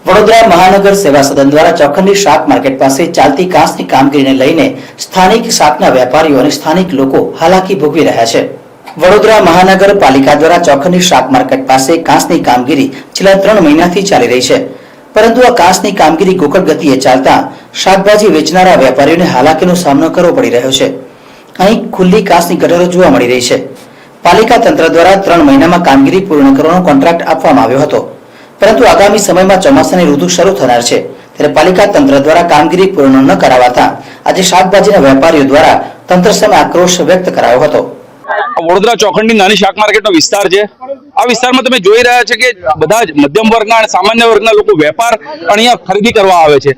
વડોદરા મહાનગર સેવા સદન દ્વારા ચોખંડી શાક માર્કેટ પાસે ચાલતી કાંસની કામગીરીને લઈને સ્થાનિક શાકના વેપારીઓ અને સ્થાનિક લોકો હાલાકી ભોગવી રહ્યા છે। વડોદરા મહાનગરપાલિકા દ્વારા ચોખંડી શાક માર્કેટ પાસે કાંસની કામગીરી છેલ્લા 3 મહિનાથી ચાલી રહી છે, પરંતુ આ કાંસની કામગીરી ગોકળ ગતિએ ચાલતા શાકભાજી વેચનારા વેપારીઓને હાલાકીનો સામનો કરવો પડી રહ્યો છે। અહીં ખુલ્લી કાંસની ગટરો જોવા મળી રહી છે। પાલિકા તંત્ર દ્વારા 3 મહિનામાં કામગીરી પૂર્ણ કરવાનો કોન્ટ્રાક્ટ આપવામાં આવ્યો હતો, પરંતુ આગામી સમયમાં ચોમાસાની ઋતુ શરૂ થનાર છે, ત્યારે પાલિકા તંત્ર દ્વારા કામગીરી પૂર્ણ ન કરાવાતા આજે શાકભાજીના વેપારીઓ દ્વારા તંત્ર સામે આક્રોશ વ્યક્ત કરાયો હતો। વડોદરા ચોખંડી નાની શાક માર્કેટનો વિસ્તાર છે। આ વિસ્તારમાં તમે જોઈ રહ્યા છો કે બધા જ મધ્યમ વર્ગના અને સામાન્ય વર્ગના લોકો વેપાર અહીંયા ખરીદી કરવા આવે છે।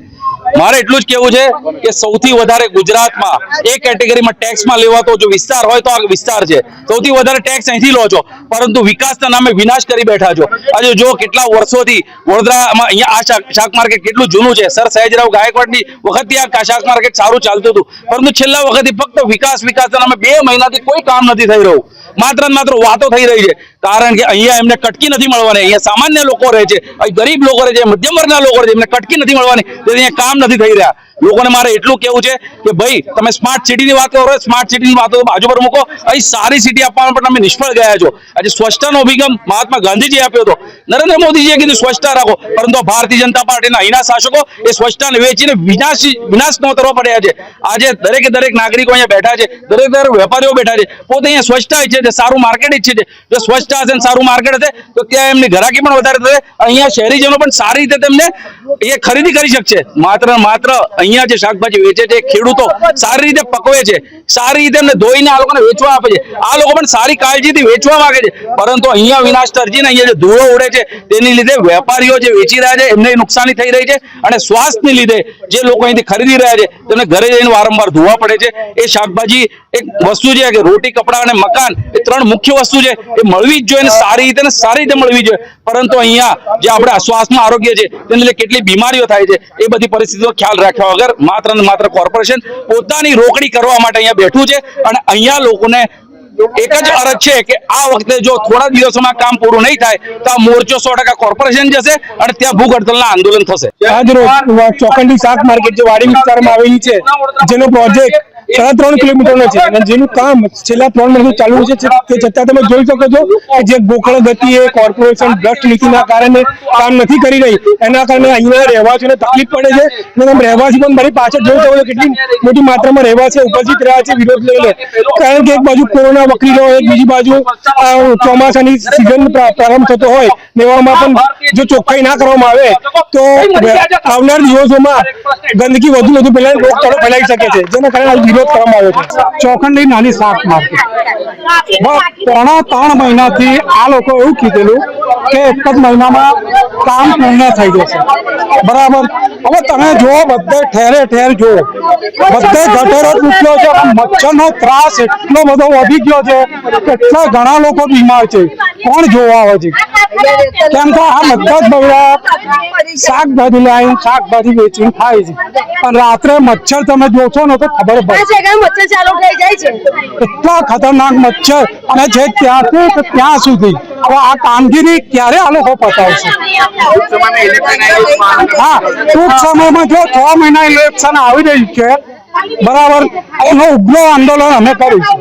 મારે એટલું જ કહેવું છે કે સૌથી વધારે ગુજરાતમાં એક કેટેગરીમાં ટેક્સમાં લેવાતો જો વિસ્તાર હોય તો આ વિસ્તાર છે। સૌથી વધારે ટેક્સ અહીંથી લો છો, પરંતુ વિકાસના નામે વિનાશ કરી બેઠા છો। આજે જો કેટલા વર્ષોથી વડોદરામાં અહીંયા આ શાક માર્કેટ કેટલું જૂનું છે। સર સયાજીરાવ ગાયકવાડની વખતથી આ શાક માર્કેટ સારું ચાલતું હતું, પરંતુ છેલ્લા વખતથી ફક્ત વિકાસના નામે 2 મહિનાથી કોઈ કામ નથી થઈ રહ્યું, માત્ર ને માત્ર વાતો થઈ રહી છે। કારણ કે અહીંયા એમને કટકી નથી મળવાની। અહીંયા સામાન્ય લોકો રહે છે, અહીં ગરીબ લોકો રહે છે, મધ્યમ વર્ગના લોકો રહે છે, એમને કટકી નથી મળવાની, તેથી અહીંયા કામ નથી થઈ રહ્યા। લોકોને મારે એટલું કહેવું છે કે ભાઈ તમે સ્માર્ટ સિટીની વાત કરો, સ્માર્ટ સિટીની વાતો બાજુ પર મૂકો, અહીં સારી સિટી આપવામાં પણ તમે નિષ્ફળ ગયા છો। આજે સ્વચ્છતાનો અભિગમ મહાત્મા ગાંધીજીએ આપ્યો હતો, નરેન્દ્ર મોદીજીએ કીધું સ્વચ્છતા રાખો, પરંતુ ભારતીય જનતા પાર્ટીના અહીંના શાસકો એ સ્વચ્છતાને વેચીને વિનાશ નોતરવા પડ્યા છે। આજે દરેક નાગરિકો અહીંયા બેઠા છે, દરેક વેપારીઓ બેઠા છે, પોતે અહીંયા સ્વચ્છતા ઈચ્છે છે, સારું માર્કેટ ઈચ્છે છે। જો સ્વચ્છતા હશે, સારું માર્કેટ હશે તો ત્યાં એમની ગ્રાહકી પણ વધારે થશે, અહીંયા શહેરીજનો પણ સારી રીતે તેમને એ ખરીદી કરી શકશે। માત્ર અહીંયા જે શાકભાજી વેચે છે ખેડૂતો સારી રીતે પકવે છે, સારી રીતે એમને ધોઈને આ લોકોને વેચવા આપે છે, આ લોકો પણ સારી કાળજીથી વેચવા માંગે છે, પરંતુ અહીંયા વિનાશ તરજીને અહીંયા જે ધૂળો ઉડે છે તેની લીધે વેપારીઓ જે વેચી રહ્યા છે એમને નુકસાની થઈ રહી છે, અને સ્વાસ્થ્યને લીધે જે લોકો અહીંથી ખરીદી રહ્યા છે તેમને ઘરે જઈને વારંવાર ધોવા પડે છે। એ શાકભાજી એક વસ્તુ છે કે રોટી, કપડા અને મકાન એ 3 મુખ્ય વસ્તુ છે, એ મળવી જ જોઈએ, સારી રીતે મળવી જોઈએ, પરંતુ અહીંયા જે આપણે શ્વાસમાં આરોગ્ય છે તેને લીધે કેટલી બીમારીઓ થાય છે એ બધી પરિસ્થિતિનો ખ્યાલ રાખ્યા વગર માત્ર ને માત્ર કોર્પોરેશન પોતાની રોકડી કરવા માટે અહીંયા બેઠું છે। અને અહીંયા લોકોને એક જ અરજ છે કે આ વખતે જો થોડા દિવસોમાં કામ પૂરું નહીં થાય તો આ મોરચો 100% કોર્પોરેશન જશે અને ત્યાં ભૂખ હડતાલના આંદોલન થશે। આજ રોજ ચોખંડી શાક માર્કેટ જે વાડી વિસ્તારમાં આવેલી છે, જેનો પ્રોજેક્ટ 3.5 કિલોમીટરનો છે અને જેનું કામ છેલ્લા 3 મહિનાથી ચાલુ છે, તે છતાં તમે જોઈ શકો છો કે જે ગોકળ ગતિએ કોર્પોરેશન ભ્રષ્ટ નીતિના કારણે કામ નથી કરી રહી, એના કારણે અહીંયા રહેવાસીઓને તકલીફ પડે છે। અને રહેવાસી પણ મારી પાછળ જોઈ શકો છો કેટલી મોટી માત્રામાં રહેવાસી ઉપસ્થિત રહ્યા છે વિરોધ લઈને, કારણ કે એક બાજુ કોરોના વકરી રહ્યો હોય, બીજી બાજુ ચોમાસાની સિઝન પ્રારંભ થતો હોય, એવામાં પણ જો ચોખ્ખાઈ ના કરવામાં આવે તો આવનાર દિવસોમાં ગંદકી વધુ રોગચાળો ફેલાઈ શકે છે, જેના કારણે વિરોધ કરવામાં આવ્યો છે। ચોખંડી નાની શાક માર્કેટ 3 મહિનાથી આ લોકો એવું કીધેલું કે 1 જ મહિનામાં કામ પૂર્ણ થઈ જશે, બરાબર। હવે તમે જુઓ, બધે ઠેર જુઓ, બધે ગટરો તૂટ્યો છે, મચ્છરનો ત્રાસ એટલો બધો વધી ગયો છે, એટલા ઘણા લોકો બીમાર છે, કોણ જોવા આવે છે? કેમ કે આ બધા જ બગડા શાકભાજી લાવીને શાકભાજી વેચીને ખાય છે, પણ રાત્રે મચ્છર તમે જોશો ને તો ખબર પડે એટલા ખતરનાક મચ્છર, અને જે ત્યાંથી ત્યાં સુધી હવે આ કામગીરી ક્યારે આ લોકો પતાવશે? હા, ટૂંક સમયમાં જો 6 મહિના ઇલેક્શન આવી રહ્યું છે, બરાબર, એનો ઉગ્ર આંદોલન અમે કરીશું।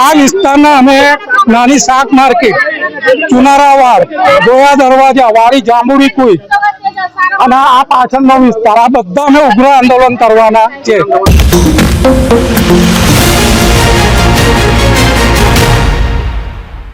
આ વિસ્તારના અમે નાની શાક માર્કેટ, ચુનારાવાડ, ગોયા દરવાજા, વાડી જાંબુડી કુઈ અને આ પાછળનો વિસ્તાર, આ બધા અમે ઉગ્ર આંદોલન કરવાના છે।